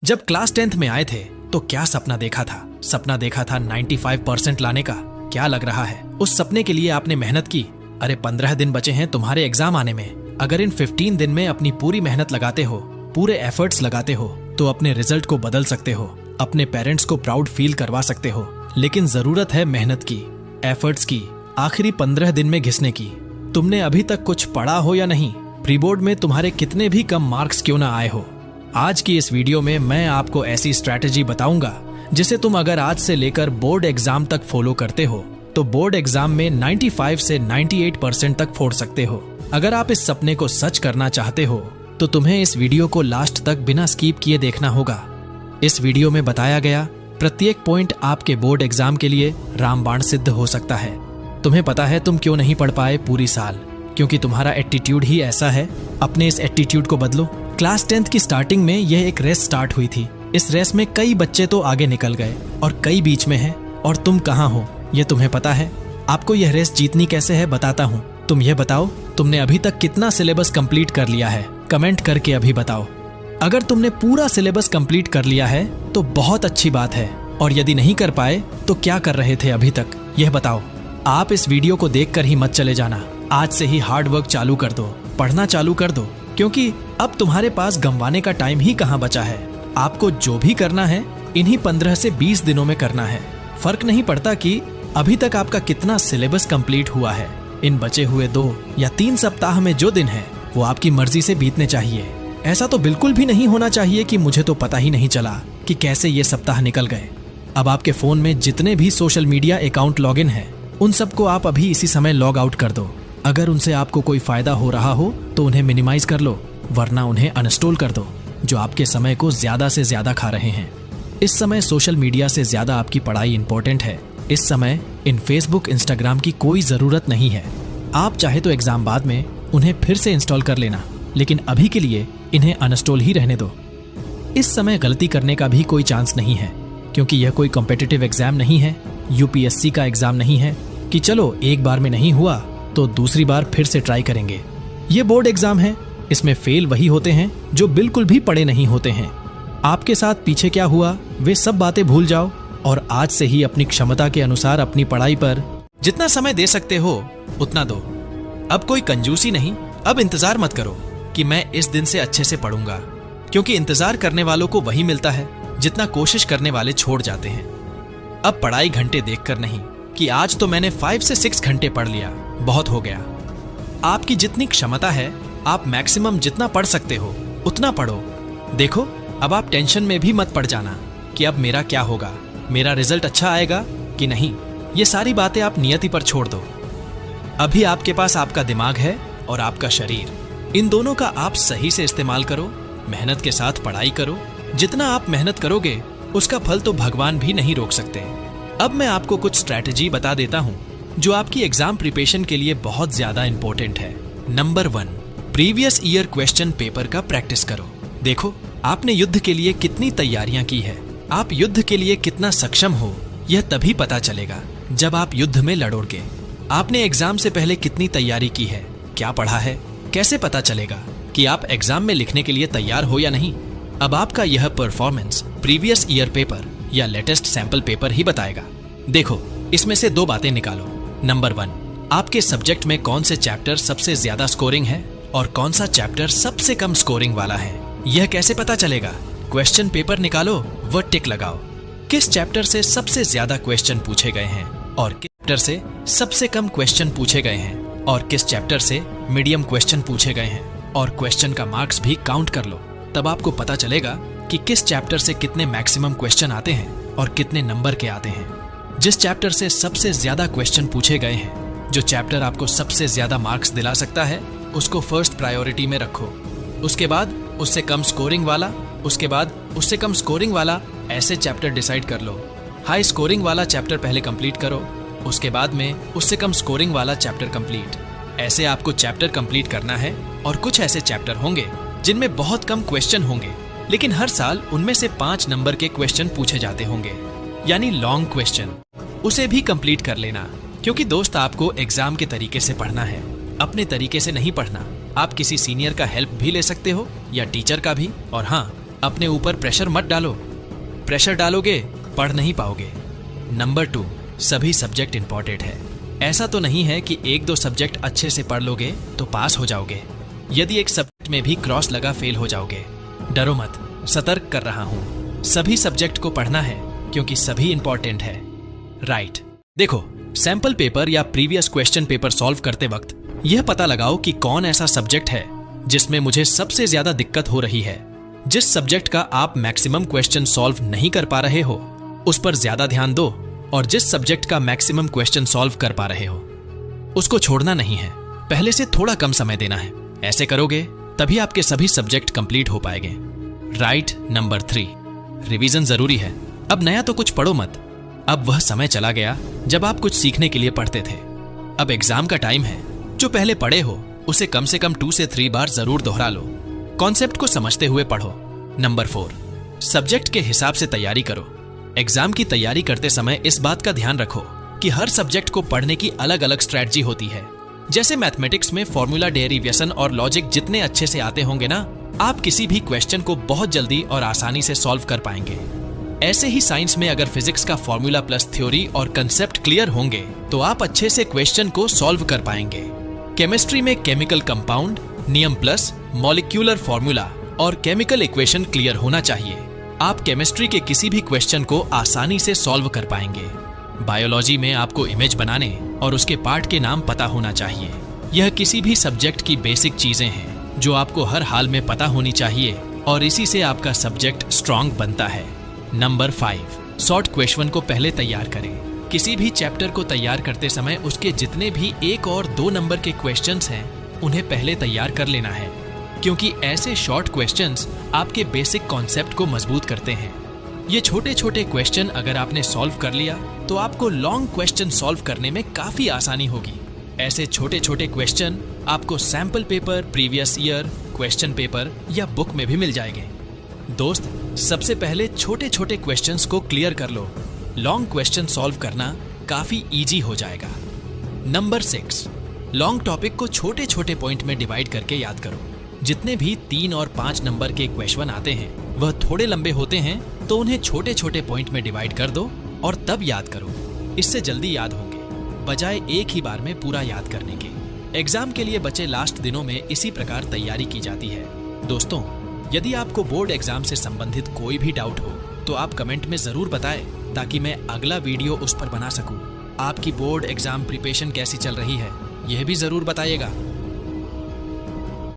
जब class 10th में आए थे तो क्या सपना देखा था? सपना देखा था 95% लाने का। क्या लग रहा है उस सपने के लिए आपने मेहनत की? अरे 15 दिन बचे हैं तुम्हारे एग्जाम आने में। अगर इन 15 दिन में अपनी पूरी मेहनत लगाते हो, पूरे एफर्ट्स लगाते हो, तो अपने रिजल्ट को बदल सकते हो, अपने पेरेंट्स को प्राउड फील करवा सकते हो। लेकिन जरूरत है मेहनत की, एफर्ट्स की, आखिरी 15 दिन में घिसने की। तुमने अभी तक कुछ पढ़ा हो या नहीं, प्री बोर्ड में तुम्हारे कितने भी कम मार्क्स क्यों ना आए हो, आज की इस वीडियो में मैं आपको ऐसी स्ट्रैटेजी बताऊंगा जिसे तुम अगर आज से लेकर बोर्ड एग्जाम तक फॉलो करते हो तो बोर्ड एग्जाम में 95 से 98% तक फोड़ सकते हो। अगर आप इस सपने को सच करना चाहते हो तो तुम्हें इस वीडियो को लास्ट तक बिना स्किप किए देखना होगा। इस वीडियो में बताया गया प्रत्येक पॉइंट आपके बोर्ड एग्जाम के लिए रामबाण सिद्ध हो सकता है। तुम्हें पता है तुम क्यों नहीं पढ़ पाए पूरी साल? क्योंकि तुम्हारा एटीट्यूड ही ऐसा है। अपने इस एटीट्यूड को बदलो। क्लास 10th की स्टार्टिंग में यह एक रेस स्टार्ट हुई थी। इस रेस में कई बच्चे तो आगे निकल गए और कई बीच में हैं, और तुम कहाँ हो ये तुम्हें पता है? आपको यह रेस जीतनी कैसे है बताता हूँ। तुम ये बताओ, तुमने अभी तक कितना सिलेबस कंप्लीट कर लिया है? कमेंट करके अभी बताओ। अगर तुमने पूरा सिलेबस कंप्लीट कर लिया है तो बहुत अच्छी बात है, और यदि नहीं कर पाए तो क्या कर रहे थे अभी तक, यह बताओ। आप इस वीडियो को देखकर ही मत चले जाना। आज से ही हार्ड वर्क चालू कर दो, पढ़ना चालू कर दो, क्योंकि अब तुम्हारे पास गंवाने का टाइम ही कहाँ बचा है। आपको जो भी करना है इन्हीं 15 से 20 दिनों में करना है। फर्क नहीं पड़ता कि अभी तक आपका कितना सिलेबस कंप्लीट हुआ है। इन बचे हुए 2 या 3 सप्ताह में जो दिन है वो आपकी मर्जी से बीतने चाहिए। ऐसा तो बिल्कुल भी नहीं होना चाहिए कि मुझे तो पता ही नहीं चला कि कैसे ये सप्ताह निकल गए। अब आपके फोन में जितने भी सोशल मीडिया अकाउंट लॉगिन है उन सबको आप अभी इसी समय लॉग आउट कर दो। अगर उनसे आपको कोई फायदा हो रहा हो तो उन्हें मिनिमाइज कर लो, वरना उन्हें अनइंस्टॉल कर दो, जो आपके समय को ज्यादा से ज्यादा खा रहे हैं। इस समय सोशल मीडिया से ज्यादा आपकी पढ़ाई इंपॉर्टेंट है। इस समय इन फेसबुक, इंस्टाग्राम की कोई जरूरत नहीं है। आप चाहे तो एग्जाम बाद में उन्हें फिर से इंस्टॉल कर लेना, लेकिन अभी के लिए इन्हें अनइंस्टॉल ही रहने दो। इस समय गलती करने का भी कोई चांस नहीं है, क्योंकि यह कोई कॉम्पिटिटिव एग्जाम नहीं है, यूपीएससी का एग्जाम नहीं है कि चलो एक बार में नहीं हुआ तो दूसरी बार फिर से ट्राई करेंगे। ये बोर्ड एग्जाम है, इसमें फेल वही होते हैं जो बिल्कुल भी पढ़े नहीं होते हैं। आपके साथ पीछे क्या हुआ वे सब बातें भूल जाओ और आज से ही अपनी क्षमता के अनुसार अपनी पढ़ाई पर जितना समय दे सकते हो उतना दो। अब कोई कंजूसी नहीं। अब इंतजार मत करो कि मैं इस दिन से अच्छे से पढ़ूंगा, क्योंकि इंतजार करने वालों को वही मिलता है जितना कोशिश करने वाले छोड़ जाते हैं। अब पढ़ाई घंटे देखकर नहीं कि आज तो मैंने 5 से 6 घंटे पढ़ लिया, बहुत हो गया। आपकी जितनी क्षमता है आप मैक्सिमम जितना पढ़ सकते हो उतना पढ़ो। देखो, अब आप टेंशन में भी मत पड़ जाना कि अब मेरा क्या होगा, मेरा रिजल्ट अच्छा आएगा कि नहीं। ये सारी बातें आप नियति पर छोड़ दो। अभी आपके पास आपका दिमाग है और आपका शरीर, इन दोनों का आप सही से इस्तेमाल करो। मेहनत के साथ पढ़ाई करो। जितना आप मेहनत करोगे उसका फल तो भगवान भी नहीं रोक सकते। अब मैं आपको कुछ स्ट्रैटेजी बता देता हूँ जो आपकी एग्जाम प्रिपरेशन के लिए बहुत ज्यादा इंपॉर्टेंट है। Number 1, previous year question paper का प्रैक्टिस करो। देखो, आपने युद्ध के लिए कितनी तैयारियां की है, आप युद्ध के लिए कितना सक्षम हो, यह तभी पता चलेगा जब आप युद्ध में लड़ोगे। आपने एग्जाम से पहले कितनी तैयारी की है, क्या पढ़ा है, कैसे पता चलेगा कि आप एग्जाम में लिखने के लिए तैयार हो या नहीं? अब आपका यह परफॉर्मेंस प्रीवियस ईयर पेपर या लेटेस्ट सैंपल पेपर ही बताएगा। देखो, इसमें से 2 बातें निकालो। नंबर 1, आपके सब्जेक्ट में कौन से चैप्टर सबसे ज्यादा स्कोरिंग है और कौन सा चैप्टर सबसे कम स्कोरिंग वाला है। यह कैसे पता चलेगा? क्वेश्चन पेपर निकालो व टिक लगाओ। किस चैप्टर से सबसे ज्यादा क्वेश्चन पूछे गए हैं और किस चैप्टर से सबसे कम क्वेश्चन पूछे गए हैं, और किस चैप्टर से मीडियम क्वेश्चन पूछे गए हैं, और क्वेश्चन का मार्क्स भी काउंट कर लो। तब आपको पता चलेगा कि किस चैप्टर से कितने मैक्सिमम क्वेश्चन आते हैं और कितने नंबर के आते हैं। जिस चैप्टर से सबसे ज्यादा क्वेश्चन पूछे गए हैं, जो चैप्टर आपको सबसे ज्यादा मार्क्स दिला सकता है, उसको फर्स्ट प्रायोरिटी में रखो। उसके बाद उससे कम स्कोरिंग वाला, उसके बाद उससे कम स्कोरिंग वाला, ऐसे चैप्टर डिसाइड कर लो। हाई स्कोरिंग वाला चैप्टर पहले कंप्लीट करो, उसके बाद में उससे कम स्कोरिंग वाला चैप्टर कंप्लीट। ऐसे आपको चैप्टर कंप्लीट करना है। और कुछ ऐसे चैप्टर होंगे जिनमें बहुत कम क्वेश्चन होंगे, लेकिन हर साल उनमें से 5 नंबर के क्वेश्चन पूछे जाते होंगे, यानी लॉन्ग क्वेश्चन। उसे भी कंप्लीट कर लेना, क्योंकि दोस्त आपको एग्जाम के तरीके से पढ़ना है, अपने तरीके से नहीं पढ़ना। आप किसी सीनियर का हेल्प भी ले सकते हो या टीचर का भी। और हाँ, अपने ऊपर प्रेशर मत डालो। प्रेशर डालोगे पढ़ नहीं पाओगे। नंबर 2, सभी सब्जेक्ट इंपॉर्टेंट है। ऐसा तो नहीं है कि 1-2 सब्जेक्ट अच्छे से पढ़ लोगे तो पास हो जाओगे। यदि एक सब्जेक्ट में भी क्रॉस लगा फेल हो जाओगे। डरो मत, सतर्क कर रहा हूं। सभी सब्जेक्ट को पढ़ना है क्योंकि सभी इंपॉर्टेंट है। राइट। देखो, सैंपल पेपर या प्रीवियस क्वेश्चन पेपर सॉल्व करते वक्त यह पता लगाओ कि कौन ऐसा सब्जेक्ट है जिसमें मुझे सबसे ज्यादा दिक्कत हो रही है। जिस सब्जेक्ट का आप मैक्सिमम क्वेश्चन सॉल्व नहीं कर पा रहे हो उस पर ज्यादा ध्यान दो, और जिस सब्जेक्ट का मैक्सिमम क्वेश्चन सॉल्व कर पा रहे हो उसको छोड़ना नहीं है, पहले से थोड़ा कम समय देना है। ऐसे करोगे तभी आपके सभी सब्जेक्ट कंप्लीट हो पाएंगे। राइट। नंबर 3, रिवीजन जरूरी है। अब नया तो कुछ पढ़ो मत। अब वह समय चला गया जब आप कुछ सीखने के लिए पढ़ते थे। अब एग्जाम का टाइम है। जो पहले पढ़े हो उसे कम से कम 2 से 3 बार जरूर दोहरा लो। कॉन्सेप्ट को समझते हुए पढ़ो। नंबर 4, सब्जेक्ट के हिसाब से तैयारी करो। एग्जाम की तैयारी करते समय इस बात का ध्यान रखो कि हर सब्जेक्ट को पढ़ने की अलग अलग स्ट्रेटजी होती है। जैसे मैथमेटिक्स में फॉर्मूला, डेरिवेशन और लॉजिक जितने अच्छे से आते होंगे ना, आप किसी भी क्वेश्चन को बहुत जल्दी और आसानी से सॉल्व कर पाएंगे। ऐसे ही साइंस में अगर फिजिक्स का फॉर्मूला प्लस थ्योरी और कंसेप्ट क्लियर होंगे तो आप अच्छे से क्वेश्चन को सॉल्व कर पाएंगे। केमिस्ट्री में केमिकल कंपाउंड, नियम प्लस, मॉलिक्यूलर फॉर्मूला और केमिकल इक्वेशन क्लियर होना चाहिए। आप केमिस्ट्री के किसी भी क्वेश्चन को आसानी से सॉल्व कर पाएंगे। बायोलॉजी में आपको इमेज बनाने और उसके पार्ट के नाम पता होना चाहिए। यह किसी भी सब्जेक्ट की बेसिक चीजें हैं जो आपको हर हाल में पता होनी चाहिए और इसी से आपका सब्जेक्ट स्ट्रांग बनता है। नंबर 5, शॉर्ट क्वेश्चन को पहले तैयार करें। किसी भी चैप्टर को तैयार करते समय उसके जितने भी 1 और 2 नंबर के क्वेश्चंस हैं उन्हें पहले तैयार कर लेना है, क्योंकि ऐसे शॉर्ट क्वेश्चंस आपके बेसिक कॉन्सेप्ट को मजबूत करते हैं। ये छोटे छोटे क्वेश्चन अगर आपने सॉल्व कर लिया तो आपको लॉन्ग क्वेश्चन सॉल्व करने में काफी आसानी होगी। ऐसे छोटे छोटे क्वेश्चन आपको sample paper, previous year question paper या बुक में भी मिल जाएंगे। दोस्त, सबसे पहले छोटे छोटे क्वेश्चंस को क्लियर कर लो। लॉन्ग क्वेश्चन सॉल्व करना काफी इजी हो जाएगा। नंबर 6, लॉन्ग टॉपिक को छोटे छोटे पॉइंट में डिवाइड करके याद करो। जितने भी 3 और 5 नंबर के क्वेश्चन आते हैं वह थोड़े लंबे होते हैं, तो उन्हें छोटे छोटे पॉइंट में डिवाइड कर दो और तब याद करो। इससे जल्दी याद होंगे बजाय एक ही बार में पूरा याद करने के। एग्जाम के लिए बचे लास्ट दिनों में इसी प्रकार तैयारी की जाती है। दोस्तों, यदि आपको बोर्ड एग्जाम से संबंधित कोई भी डाउट हो तो आप कमेंट में जरूर बताएं ताकि मैं अगला वीडियो उस पर बना सकूं। आपकी बोर्ड एग्जाम प्रिपरेशन कैसी चल रही है यह भी जरूर बताइएगा।